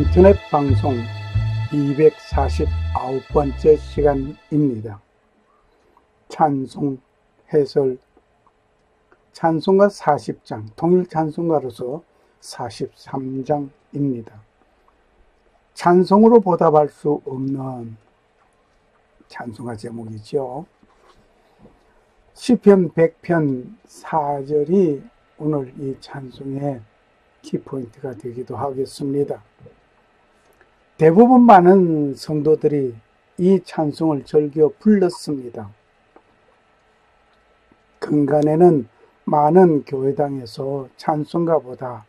인터넷 방송 249번째 시간입니다. 찬송 해설 찬송가 40장, 통일 찬송가로서 43장입니다. 찬송으로 보답할 수 없는 찬송가 제목이죠. 시편 100편 4절이 오늘 이 찬송의 키포인트가 되기도 하겠습니다. 대부분 많은 성도들이 이 찬송을 즐겨 불렀습니다. 근간에는 많은 교회당에서 찬송가보다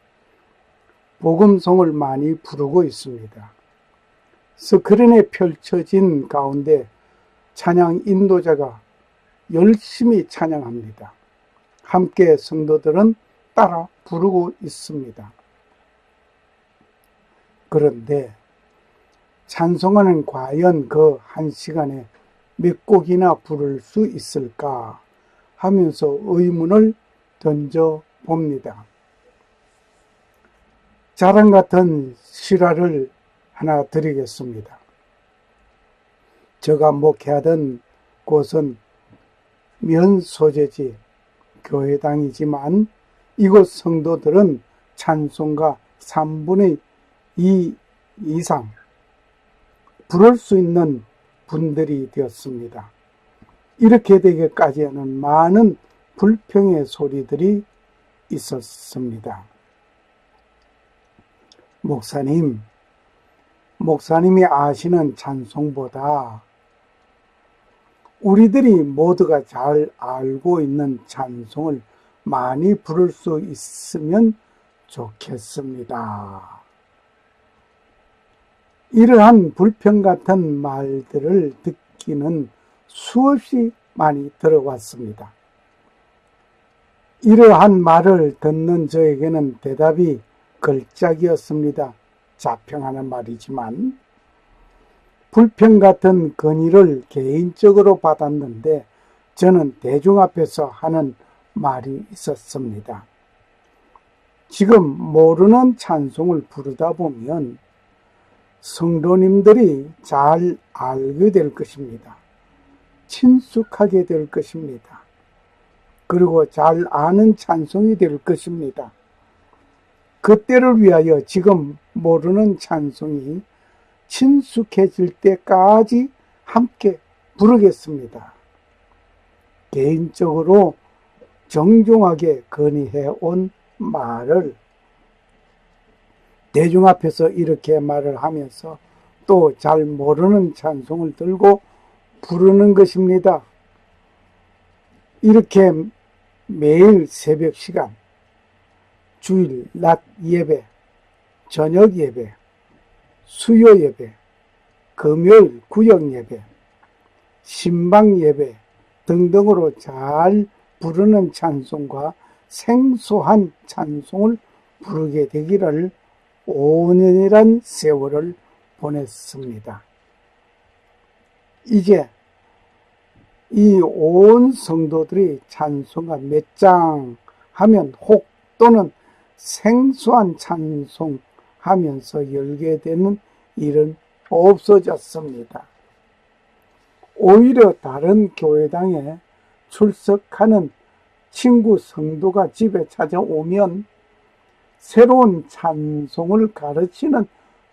복음송을 많이 부르고 있습니다. 스크린에 펼쳐진 가운데 찬양 인도자가 열심히 찬양합니다. 함께 성도들은 따라 부르고 있습니다. 그런데 찬송가는 과연 그 한 시간에 몇 곡이나 부를 수 있을까 하면서 의문을 던져봅니다. 자랑 같은 실화를 하나 드리겠습니다. 제가 목회하던 곳은 면 소재지 교회당이지만 이곳 성도들은 찬송가 3분의 2 이상 부를 수 있는 분들이 되었습니다. 이렇게 되기까지 하는 많은 불평의 소리들이 있었습니다. 목사님이 아시는 찬송보다 우리들이 모두가 잘 알고 있는 찬송을 많이 부를 수 있으면 좋겠습니다. 이러한 불평 같은 말들을 듣기는 수없이 많이 들어왔습니다. 이러한 말을 듣는 저에게는 대답이 걸작이었습니다. 자평하는 말이지만 불평 같은 건의를 개인적으로 받았는데 저는 대중 앞에서 하는 말이 있었습니다. 지금 모르는 찬송을 부르다 보면 성도님들이 잘 알게 될 것입니다. 친숙하게 될 것입니다. 그리고 잘 아는 찬송이 될 것입니다. 그때를 위하여 지금 모르는 찬송이 친숙해질 때까지 함께 부르겠습니다. 개인적으로 정중하게 건의해온 말을 대중 앞에서 이렇게 말을 하면서 또 잘 모르는 찬송을 들고 부르는 것입니다. 이렇게 매일 새벽 시간, 주일 낮 예배, 저녁 예배, 수요 예배, 금요일 구역 예배, 신방 예배 등등으로 잘 부르는 찬송과 생소한 찬송을 부르게 되기를 5년이란 세월을 보냈습니다. 이제 이 온 성도들이 찬송가 몇 장 하면 혹 또는 생소한 찬송 하면서 열게 되는 일은 없어졌습니다. 오히려 다른 교회당에 출석하는 친구 성도가 집에 찾아오면 새로운 찬송을 가르치는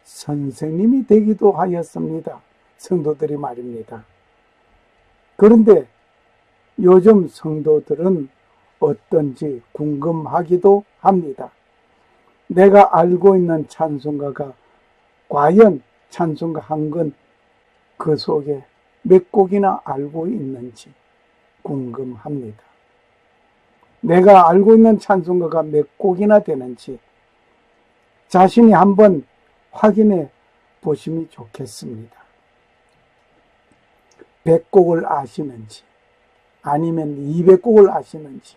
선생님이 되기도 하였습니다. 성도들이 말입니다. 그런데 요즘 성도들은 어떤지 궁금하기도 합니다. 내가 알고 있는 찬송가가 과연 찬송가 한 건 그 속에 몇 곡이나 알고 있는지 궁금합니다. 내가 알고 있는 찬송가가 몇 곡이나 되는지 자신이 한번 확인해 보시면 좋겠습니다. 100곡을 아시는지, 아니면 200곡을 아시는지,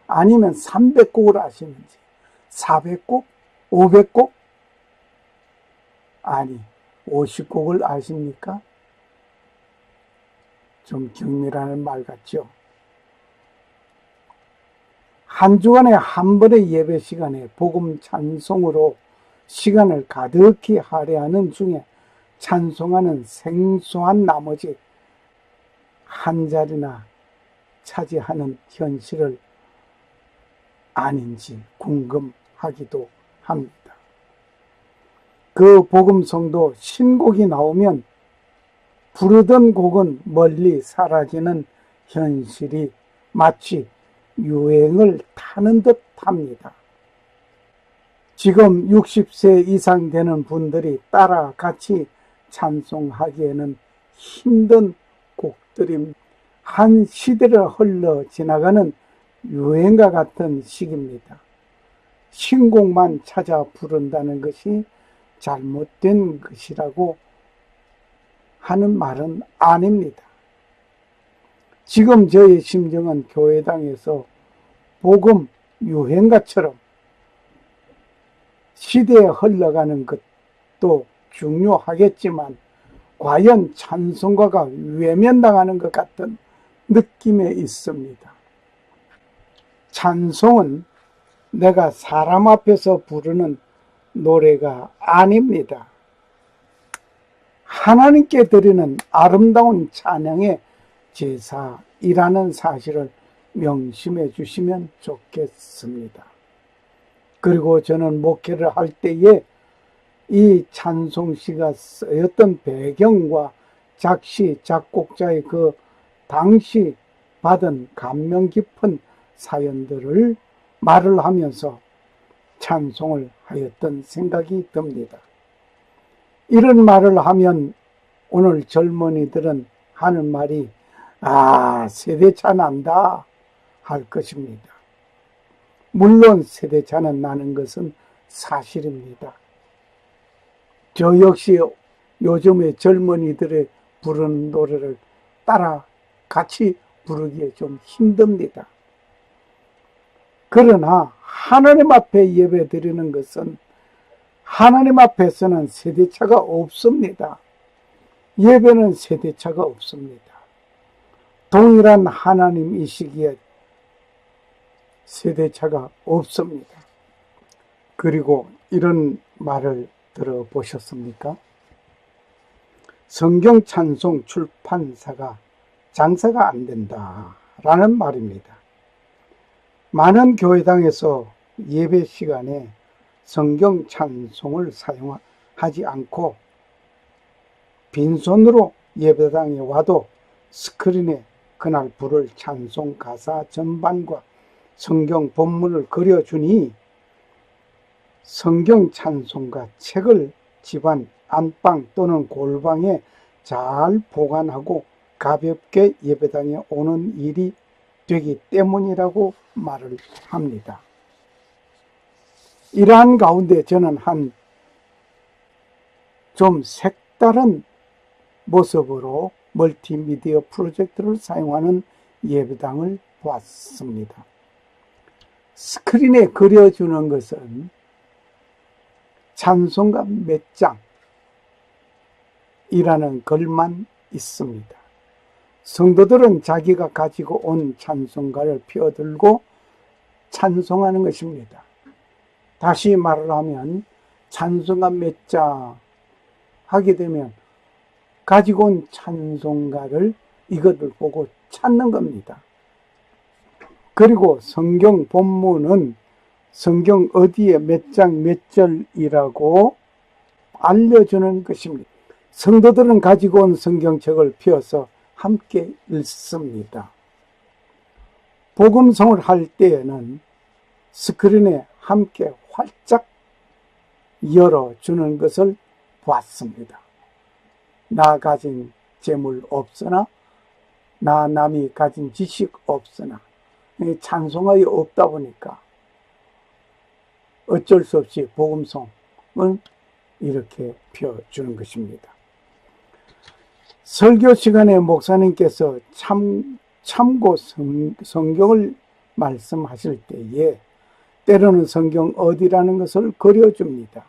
아니면 300곡을 아시는지, 400곡, 500곡, 아니 50곡을 아십니까? 좀 경멸하는 말 같죠? 한 주간에 한 번의 예배 시간에 복음 찬송으로 시간을 가득히 할애하는 중에 찬송하는 생소한 나머지 한 자리나 차지하는 현실을 아닌지 궁금하기도 합니다. 그 복음성도 신곡이 나오면 부르던 곡은 멀리 사라지는 현실이 마치 유행을 타는 듯 합니다. 지금 60세 이상 되는 분들이 따라 같이 찬송하기에는 힘든 곡들입니다. 한 시대를 흘러 지나가는 유행과 같은 시기입니다. 신곡만 찾아 부른다는 것이 잘못된 것이라고 하는 말은 아닙니다. 지금 저의 심정은 교회당에서 복음 유행가처럼 시대에 흘러가는 것도 중요하겠지만 과연 찬송가가 외면당하는 것 같은 느낌에 있습니다. 찬송은 내가 사람 앞에서 부르는 노래가 아닙니다. 하나님께 드리는 아름다운 찬양의 제사이라는 사실을 명심해 주시면 좋겠습니다. 그리고 저는 목회를 할 때에 이 찬송시가 쓰였던 배경과 작시, 작곡자의 그 당시 받은 감명 깊은 사연들을 말을 하면서 찬송을 하였던 생각이 듭니다. 이런 말을 하면 오늘 젊은이들은 하는 말이 세대차 난다 할 것입니다. 물론 세대차는 나는 것은 사실입니다. 저 역시 요즘의 젊은이들의 부르는 노래를 따라 같이 부르기에 좀 힘듭니다. 그러나 하나님 앞에 예배 드리는 것은 하나님 앞에서는 세대차가 없습니다. 예배는 세대차가 없습니다. 동일한 하나님이시기에 세대차가 없습니다. 그리고 이런 말을 들어보셨습니까? 성경 찬송 출판사가 장사가 안 된다라는 말입니다. 많은 교회당에서 예배 시간에 성경 찬송을 사용하지 않고 빈손으로 예배당에 와도 스크린에 그날 부를 찬송 가사 전반과 성경 본문을 그려주니 성경 찬송가 책을 집안 안방 또는 골방에 잘 보관하고 가볍게 예배당에 오는 일이 되기 때문이라고 말을 합니다. 이러한 가운데 저는 한 좀 색다른 모습으로 멀티미디어 프로젝터를 사용하는 예배당을 보았습니다. 스크린에 그려주는 것은 찬송가 몇 장이라는 글만 있습니다. 성도들은 자기가 가지고 온 찬송가를 펴들고 찬송하는 것입니다. 다시 말을 하면 찬송가 몇 장 하게 되면 가지고 온 찬송가를 이것을 보고 찾는 겁니다. 그리고 성경 본문은 성경 어디에 몇 장 몇 절이라고 알려주는 것입니다. 성도들은 가지고 온 성경책을 펴서 함께 읽습니다. 복음성을 할 때에는 스크린에 함께 활짝 열어주는 것을 보았습니다. 나 가진 재물 없으나 나 남이 가진 지식 없으나 찬송하기 없다 보니까 어쩔 수 없이 복음성은 이렇게 펴주는 것입니다. 설교 시간에 목사님께서 참고 성경을 말씀하실 때에 때로는 성경 어디라는 것을 그려줍니다.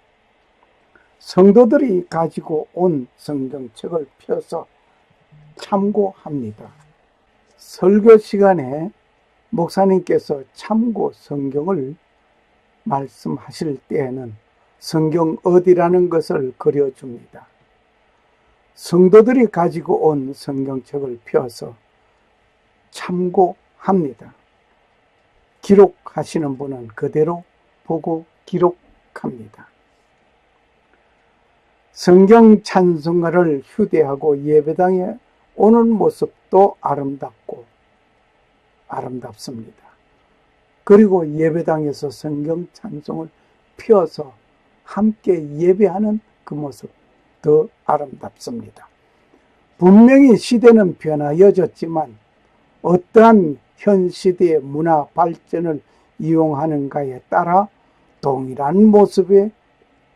성도들이 가지고 온 성경책을 펴서 참고합니다. 설교 시간에 목사님께서 참고 성경을 말씀하실 때에는 성경 어디라는 것을 그려줍니다. 성도들이 가지고 온 성경책을 펴서 참고합니다. 기록하시는 분은 그대로 보고 기록합니다. 성경 찬송가를 휴대하고 예배당에 오는 모습도 아름답습니다. 그리고 예배당에서 성경 찬송을 펴서 함께 예배하는 그 모습 더 아름답습니다. 분명히 시대는 변화여졌지만 어떠한 현 시대의 문화 발전을 이용하는가에 따라 동일한 모습의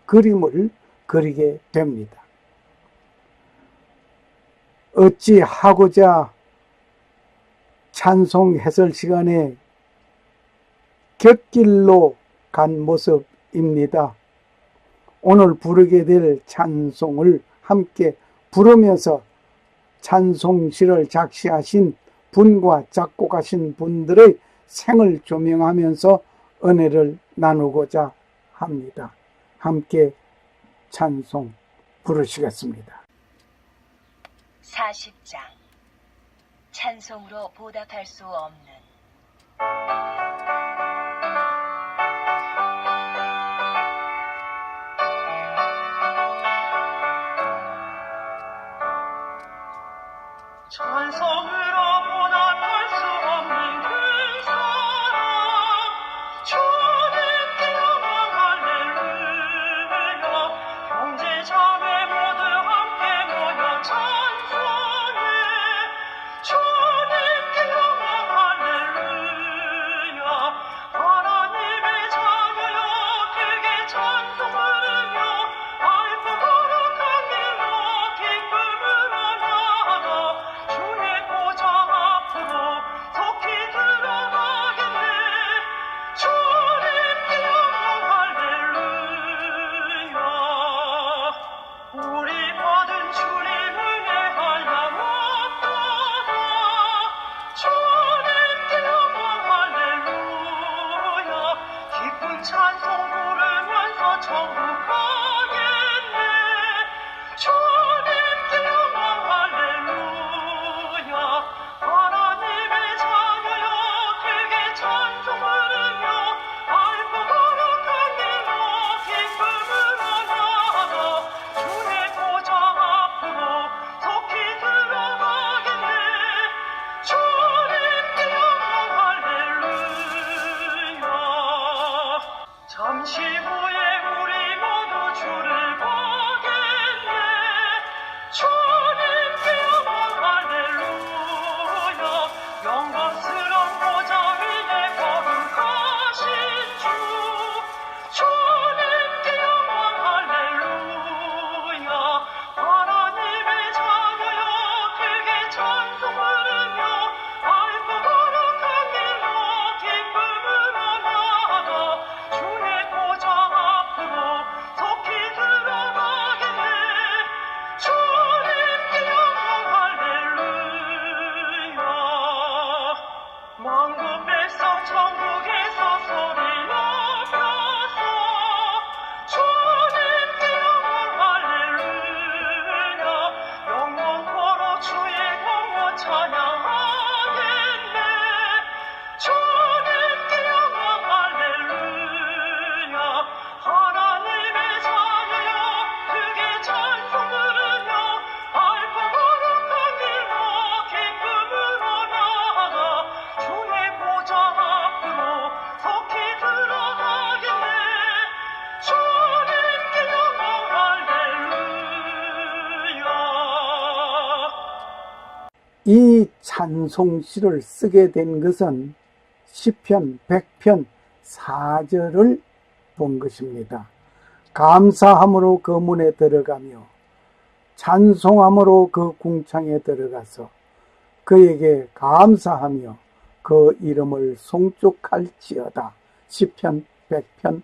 그림을 그리게 됩니다. 어찌 하고자 찬송 해설 시간에 곁길로 간 모습입니다. 오늘 부르게 될 찬송을 함께 부르면서 찬송시를 작시하신 분과 작곡하신 분들의 생을 조명하면서 은혜를 나누고자 합니다. 함께 찬송 부르시겠습니다. 40장 찬송으로 보답할 수 없는 찬송으로 보답할 수 없는 그 사랑 주님께 영광 할렐루야 형제 자매 모두 함께 모여 찬송해 주님께 영광 할렐루야 하나님의 자녀여 크게 찬송하며 알고 거룩한 일로 기쁨으로 나아가 주의 보좌 앞으로 속히 들어가게 돼 주님께 영광 할렐루야 우리 받은 주님 은혜하여 왔도다 주님께 영광 할렐루야 기쁜 찬송 부르면서 천국 가겠네 주님께 영광 할렐루야 하나님의 자녀여 크게 찬송하며 알고 거룩한 일로 기쁨으로 나아가 주의 보좌 앞으로 속히 들어가게 돼 주님께 영광 할렐루야 잠시 후에 우리 모두 주를 보겠네 주님께 영광 할렐루야 영광스러운 보좌 위에 거룩하신 주 주님께 영광 할렐루야 하나님의 자녀여 크게 찬송하며 알고 거룩한 일로 기쁨으로 나아가 주의 보좌 앞으로 속히 들어가게 돼 주님께 영광 할렐루야 만국 백성 천국에서 소리 높여서 주님께 영광 할렐루야 영원토록 주의 공로 찬양하겠네 주님께 영광 할렐루야 하나님의 자녀여 크게 찬송 부르며 알고 거룩한 일로 기쁨으로 나아가 주의 보좌 앞으로 속히 들어가겠네 주님께 영광 할렐루야 이 찬송시를 쓰게 된 것은 시편 100편 4절을 본 것입니다. 감사함으로 그 문에 들어가며 찬송함으로 그 궁창에 들어가서 그에게 감사하며 그 이름을 송축할지어다. 시편 100편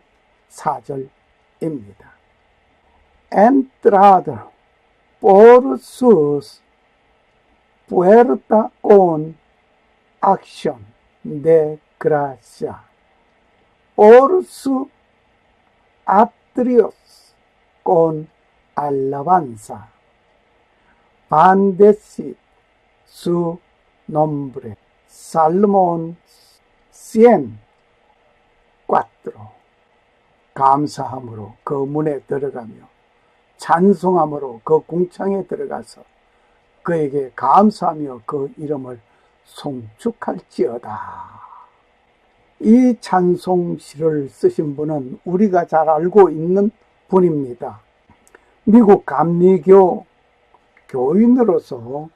4절입니다. Entrada por sus puertas con acción de gracia. Por su Demetrios con alabanza. Bendecid su nombre. Salmón 104. 감사함으로 그 문에 들어가며 찬송함으로 그 궁창에 들어가서 그에게 감사하며 그 이름을 송축할지어다. 이 찬송시를 쓰신 분은 우리가 잘 알고 있는 분입니다. 미국 감리교 교인으로서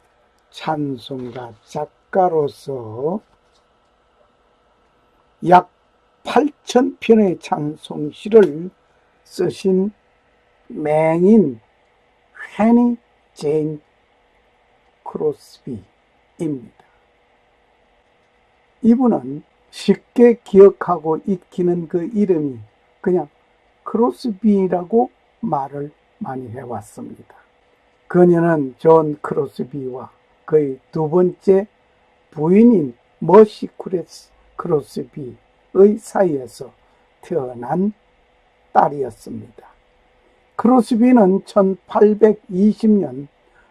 찬송가 작가로서 약 8,000편의 찬송시를 쓰신 맹인 해니 제인 크로스비입니다. 이분은 쉽게 기억하고 익히는 그 이름이 그냥 크로스비라고 말을 많이 해왔습니다. 그녀는 존 크로스비와 그의 두 번째 부인인 머시 크로스비의 사이에서 태어난 딸이었습니다. 크로스비는 1820년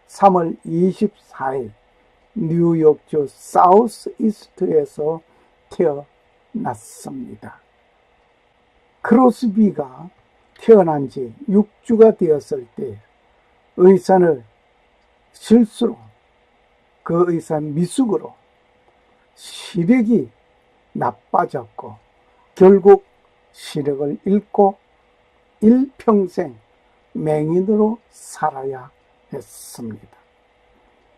3월 24일 뉴욕주 사우스 이스트에서 태어났습니다. 크로스비가 태어난 지 6주가 되었을 때 의사는 실수로 그 의사 미숙으로 시력이 나빠졌고 결국 시력을 잃고 일평생 맹인으로 살아야 했습니다.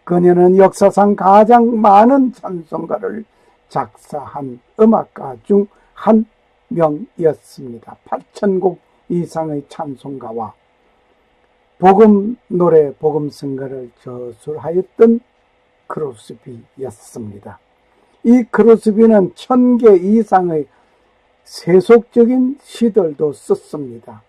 그녀는 역사상 가장 많은 찬송가를 작사한 음악가 중 한 명이었습니다. 8,000곡 이상의 찬송가와 복음 노래, 복음 성가를 저술하였던 크로스비였습니다. 이 크로스비는 1,000개 이상의 세속적인 시들도 썼습니다.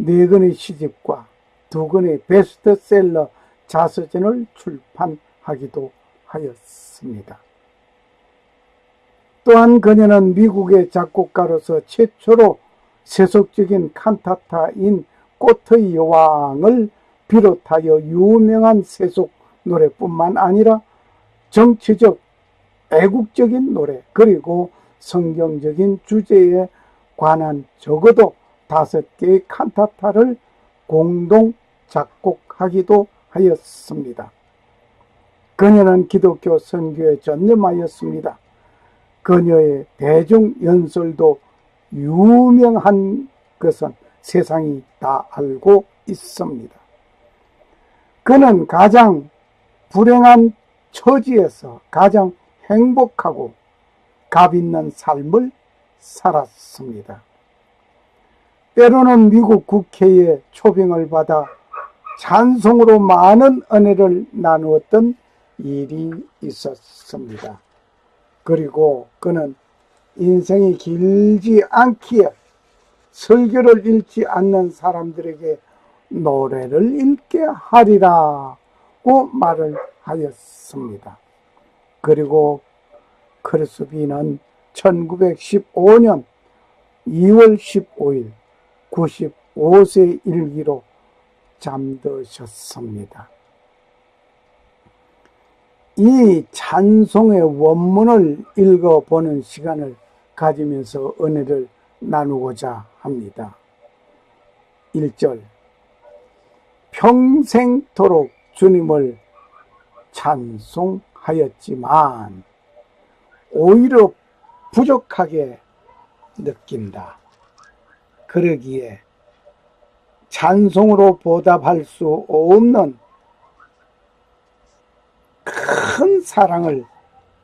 4권의 시집과 2권의 베스트셀러 자서전을 출판하기도 하였습니다. 또한 그녀는 미국의 작곡가로서 최초로 세속적인 칸타타인 꽃의 여왕을 비롯하여 유명한 세속 노래뿐만 아니라 정치적, 애국적인 노래 그리고 성경적인 주제에 관한 적어도 5개의 칸타타를 공동 작곡하기도 하였습니다. 그녀는 기독교 선교에 전념하였습니다. 그녀의 대중 연설도 유명한 것은 세상이 다 알고 있습니다. 그는 가장 불행한 처지에서 가장 행복하고 값 있는 삶을 살았습니다. 때로는 미국 국회에 초빙을 받아 찬송으로 많은 은혜를 나누었던 일이 있었습니다. 그리고 그는 인생이 길지 않기에 설교를 읽지 않는 사람들에게 노래를 읽게 하리라고 말을 하였습니다. 그리고 크로스비는 1915년 2월 15일 95세 일기로 잠드셨습니다. 이 찬송의 원문을 읽어보는 시간을 가지면서 은혜를 나누고자 합니다. 1절 평생토록 주님을 찬송하였지만 오히려 부족하게 느낀다. 그러기에 찬송으로 보답할 수 없는 큰 사랑을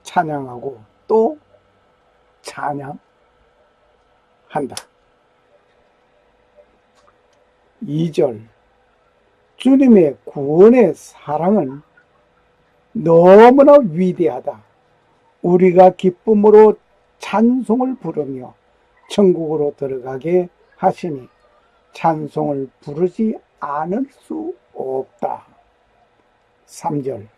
찬양하고 또 찬양한다. 2절 주님의 구원의 사랑은 너무나 위대하다. 우리가 기쁨으로 찬송을 부르며 천국으로 들어가게 하시니 찬송을 부르지 않을 수 없다. 3절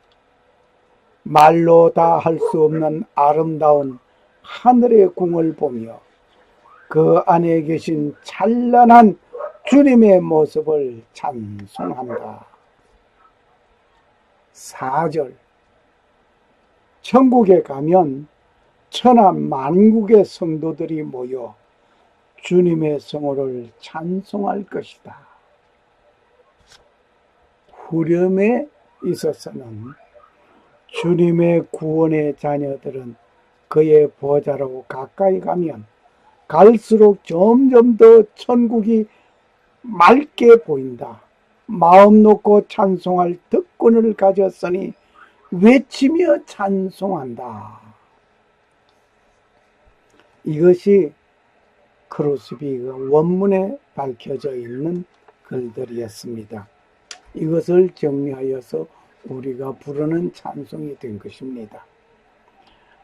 말로 다 할 수 없는 아름다운 하늘의 궁을 보며 그 안에 계신 찬란한 주님의 모습을 찬송한다. 4절 천국에 가면 천하 만국의 성도들이 모여 주님의 성호를 찬송할 것이다. 후렴에 있어서는 주님의 구원의 자녀들은 그의 보좌로 가까이 가면 갈수록 점점 더 천국이 맑게 보인다. 마음 놓고 찬송할 특권을 가졌으니 외치며 찬송한다. 이것이 크로스비 원문에 밝혀져 있는 글들이었습니다. 이것을 정리하여서 우리가 부르는 찬송이 된 것입니다.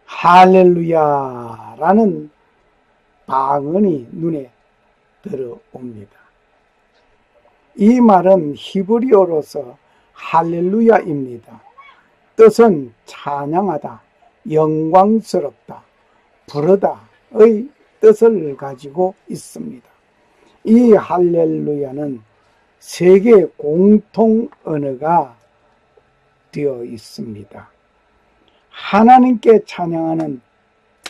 할렐루야라는 방언이 눈에 들어옵니다. 이 말은 히브리어로서 할렐루야입니다. 뜻은 찬양하다, 영광스럽다, 부르다의 뜻을 가지고 있습니다. 이 할렐루야는 세계 공통 언어가 되어 있습니다. 하나님께 찬양하는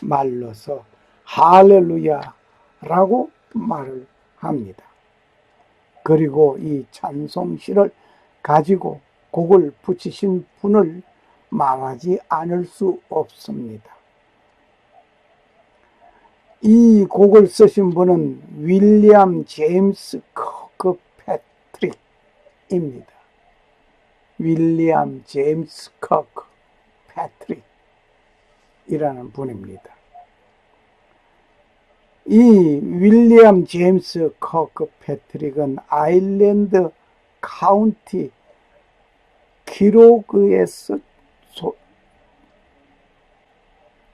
말로서 할렐루야라고 말을 합니다. 그리고 이 찬송시를 가지고 곡을 붙이신 분을 말하지 않을 수 없습니다. 이 곡을 쓰신 분은 윌리엄 제임스 커크 패트릭입니다. 윌리엄 제임스 커크 패트릭이라는 분입니다. 이 윌리엄 제임스 커크 패트릭은 아일랜드 카운티 기로그에서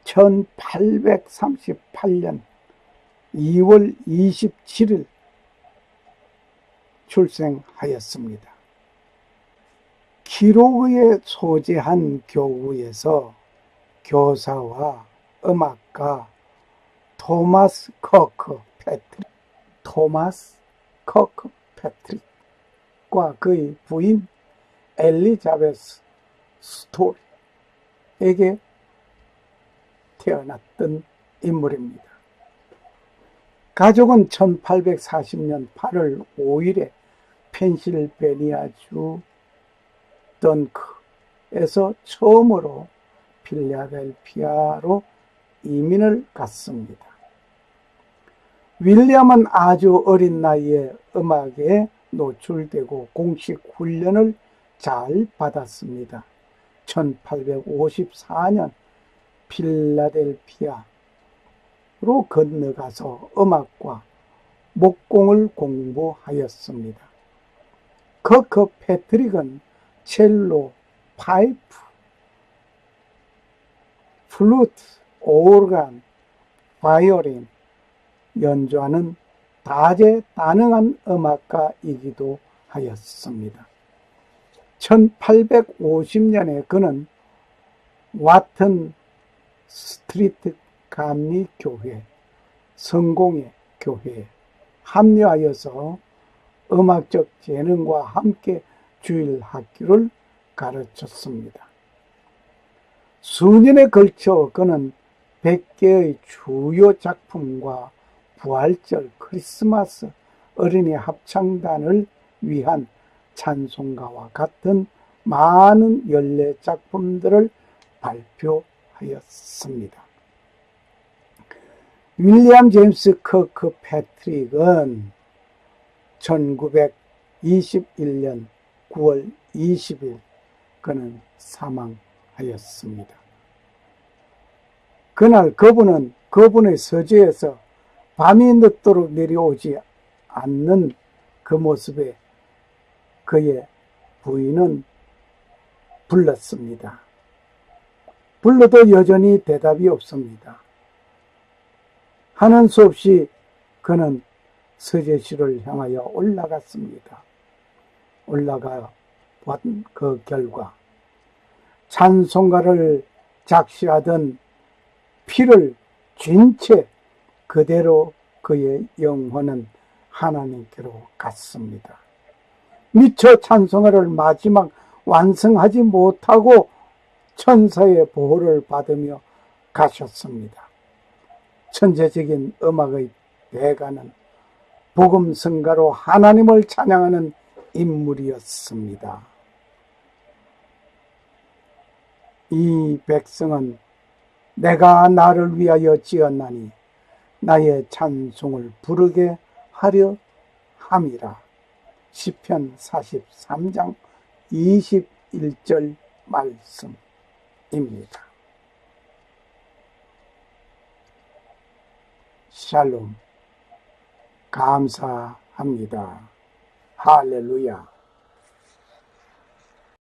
1838년 2월 27일 출생하였습니다. 기로그에 소재한 교구에서 교사와 음악가 토마스 커크 패트릭과 그의 부인 엘리자베스 스토리에게 태어났던 인물입니다. 가족은 1840년 8월 5일에 펜실베니아주 던크에서 처음으로 필라델피아로 이민을 갔습니다. 윌리엄은 아주 어린 나이에 음악에 노출되고 공식 훈련을 잘 받았습니다. 1854년 필라델피아로 건너가서 음악과 목공을 공부하였습니다. 커크 패트릭은 첼로, 파이프, 플루트, 오르간, 바이올린 연주하는 다재다능한 음악가이기도 하였습니다. 1850년에 그는 와튼 스트리트 감리교회, 성공회 교회에 합류하여서 음악적 재능과 함께 주일 학교를 가르쳤습니다. 수년에 걸쳐 그는 100개의 주요 작품과 부활절, 크리스마스, 어린이 합창단을 위한 찬송가와 같은 많은 연례 작품들을 발표하였습니다. 윌리엄 제임스 커크 패트릭은 1921년 9월 20일 그는 사망하였습니다. 그날 그분의 서재에서 밤이 늦도록 내려오지 않는 그 모습에 그의 부인은 불렀습니다. 불러도 여전히 대답이 없습니다. 하는 수 없이 그는 서재실을 향하여 올라갔습니다. 올라가 본 그 결과 찬송가를 작시하던 피를 쥔 채 그대로 그의 영혼은 하나님께로 갔습니다. 미처 찬송가를 마지막 완성하지 못하고 천사의 보호를 받으며 가셨습니다. 천재적인 음악의 대가는 복음성가로 하나님을 찬양하는 인물이었습니다. 이 백성은 내가 나를 위하여 지었나니 나의 찬송을 부르게 하려 함이라. 시편 43장 21절 말씀입니다. 샬롬. 감사합니다. 할렐루야.